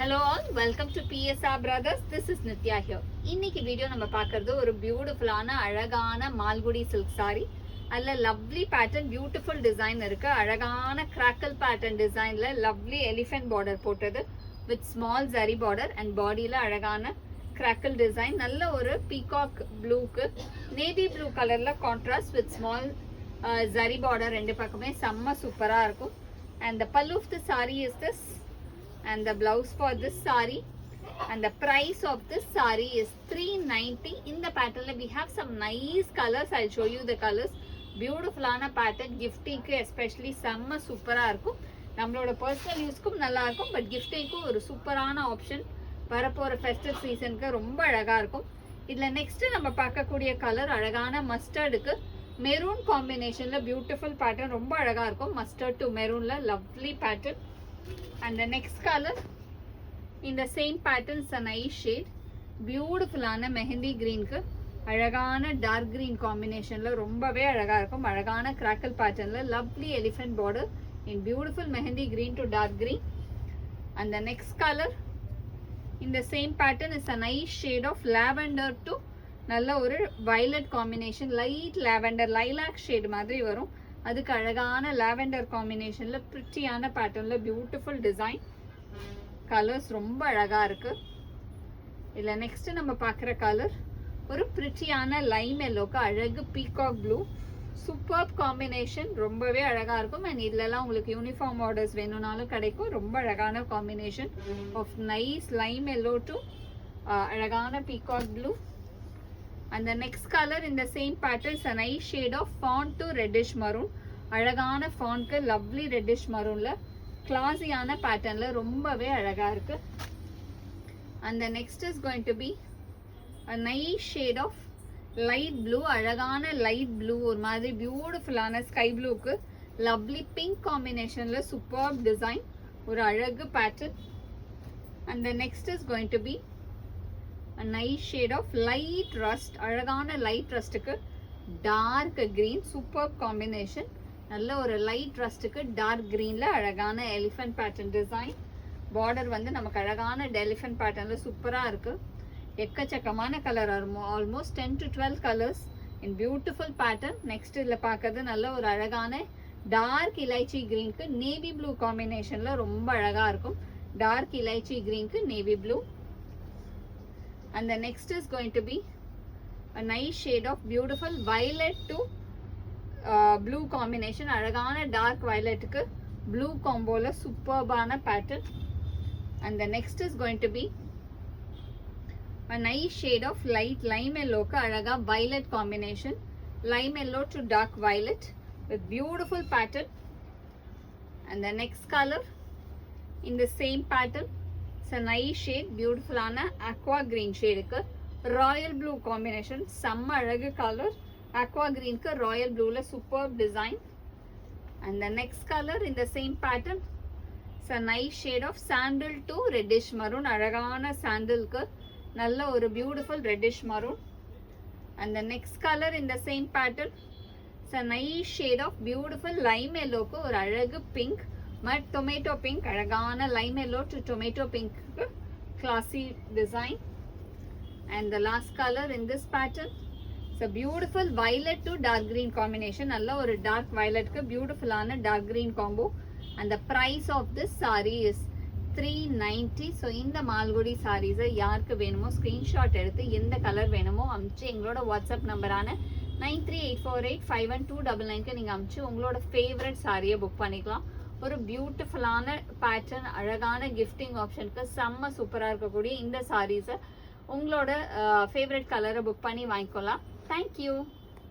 Hello all, welcome to PSR Brothers. This is Nitya here. இன்னைக்கு video நம்ம பார்க்கிறது ஒரு பியூட்டிஃபுல்லான அழகான மால்குடி சில்க் saree. அதுல லவ்லி பேட்டர்ன், பியூட்டிஃபுல் டிசைன் இருக்கு. அழகான கிராக்கல் பேட்டர்ன் டிசைன்ல லவ்லி எலிஃபென்ட் பார்டர் போட்டது with small zari border and பாடியில அழகான கிராக்கல் டிசைன். நல்ல ஒரு பீகாக் ப்ளூக்கு நேவி ப்ளூ கலர்ல contrast with small zari border ரெண்டு பக்கமே செம்ம சூப்பரா இருக்கும். And the pallu of the saree is this, and the blouse for this saree, and the price of this saree is 390. In the pattern we have some nice colors. I'll show you the colors. Beautiful ana pattern, gifting ku especially semma super ah irukum. Nammaloda personal use kum nalla irukum, but gifting ku oru super ana option. Varapora festive season ku romba alaga irukum. Idla next நம்ம பார்க்கக்கூடிய colour அழகான மஸ்டர்டுக்கு maroon காம்பினேஷன்ல beautiful pattern, ரொம்ப அழகா இருக்கும். Mustard to மெரூன்ல lovely pattern. And the next colour இந்த same patterns a nice shade, பியூட்டிஃபுல்லான மெஹந்தி கிரீனுக்கு அழகான டார்க் கிரீன் காம்பினேஷன்ல ரொம்பவே அழகா இருக்கும். அழகான கிராக்கல் பேட்டர்ன்ல lovely elephant border in beautiful mehendi green to dark green. And the next colour in the same pattern is a nice shade of lavender to நல்ல ஒரு violet combination, light lavender lilac shade மாதிரி வரும். அதுக்கு அழகான lavender combinationல prettyயான patternல beautiful design, colors ரொம்ப அழகா இருக்கு. இல்ல நெக்ஸ்ட் நம்ம பார்க்குற கலர் ஒரு prettyயான lime yellowக்கு அழகு peacock blue, சூப்பர் காம்பினேஷன், ரொம்பவே அழகா இருக்கும். அண்ட் இதுலலாம் உங்களுக்கு யூனிஃபார்ம் ஆர்டர்ஸ் வேணும்னாலும் கிடைக்கும். ரொம்ப அழகான combination of nice lime yellow to அழகான peacock blue. And the next colour இந்த same patterns a nice shade of fawn to reddish maroon. அழகான ஃபாண்ட்க்கு லவ்லி ரெட்டிஷ் மரூன்ல கிளாஸியான பேட்டர்ன்ல ரொம்பவே அழகா இருக்கு. And the next is going to be a nice shade of light blue, அழகான light blue, ஒரு மாதிரி பியூட்டிஃபுல்லான ஸ்கை ப்ளூக்கு லவ்லி பிங்க் காம்பினேஷன்ல சூப்பர் டிசைன், ஒரு அழகு pattern. And the next is going to be a nice shade of light rust, அழகான light ரஸ்ட்டுக்கு டார்க் கிரீன், சூப்பர் காம்பினேஷன். நல்ல ஒரு லைட் ரஸ்ட்டுக்கு டார்க் கிரீன்ல அழகான எலிஃபென்ட் பேட்டர்ன் டிசைன். பார்டர் வந்து நமக்கு அழகான எலிஃபென்ட் பேட்டர்ன்ல சூப்பரா இருக்கு. எக்கச்சக்கமான colour, almost 10 to 12 colours in beautiful pattern. Next இதில் பார்க்கறது நல்ல ஒரு அழகான டார்க் இலைச்சி கிரீனுக்கு நேவி ப்ளூ காம்பினேஷன்ல ரொம்ப அழகா இருக்கும். டார்க் இலைச்சி கிரீனுக்கு navy blue. And the next is going to be a nice shade of beautiful violet to blue combination. அழகான டார்க் வயலட்டுக்கு ப்ளூ காம்போல சூப்பர்பான pattern. And the next is going to be a nice shade of light lime yellow ku alaga violet combination, lime yellow to dark violet with beautiful pattern. And the next color in the same pattern, it's a nice shade, beautiful ana aqua green shade ku royal blue combination, samma alagu color, aqua green ku royal blue la superb design. And the next color in the same pattern, it's a nice shade of sandal to reddish maroon, alagana sandal ku நல்ல ஒரு beautiful reddish maroon. And the next colour இந்த same pattern it's a nice shade of beautiful lime எல்லோக்கு ஒரு அழகு pink, but tomato pink, அழகான lime yellow to tomato பிங்க்கு classy design. And the last colour in this pattern it's a beautiful violet to dark green combination. நல்ல ஒரு dark வயலட்க்கு பியூட்டிஃபுல்லான dark green combo. And the price of this sari is 390. So இந்த மால்குடி சாரீஸை யாருக்கு வேணுமோ screenshot எடுத்து எந்த கலர் வேணுமோ அமுச்சு எங்களோட வாட்ஸ்அப் நம்பரான 9384851299க்கு நீங்கள் அமுச்சு உங்களோட ஃபேவரட் சாரியை புக் பண்ணிக்கலாம். ஒரு பியூட்டிஃபுல்லான பேட்டர்ன், அழகான கிஃப்டிங் ஆப்ஷனுக்கு செம்ம சூப்பராக இருக்கக்கூடிய இந்த சாரீஸை உங்களோட ஃபேவரட் கலரை புக் பண்ணி வாங்கிக்கலாம். தேங்க்யூ.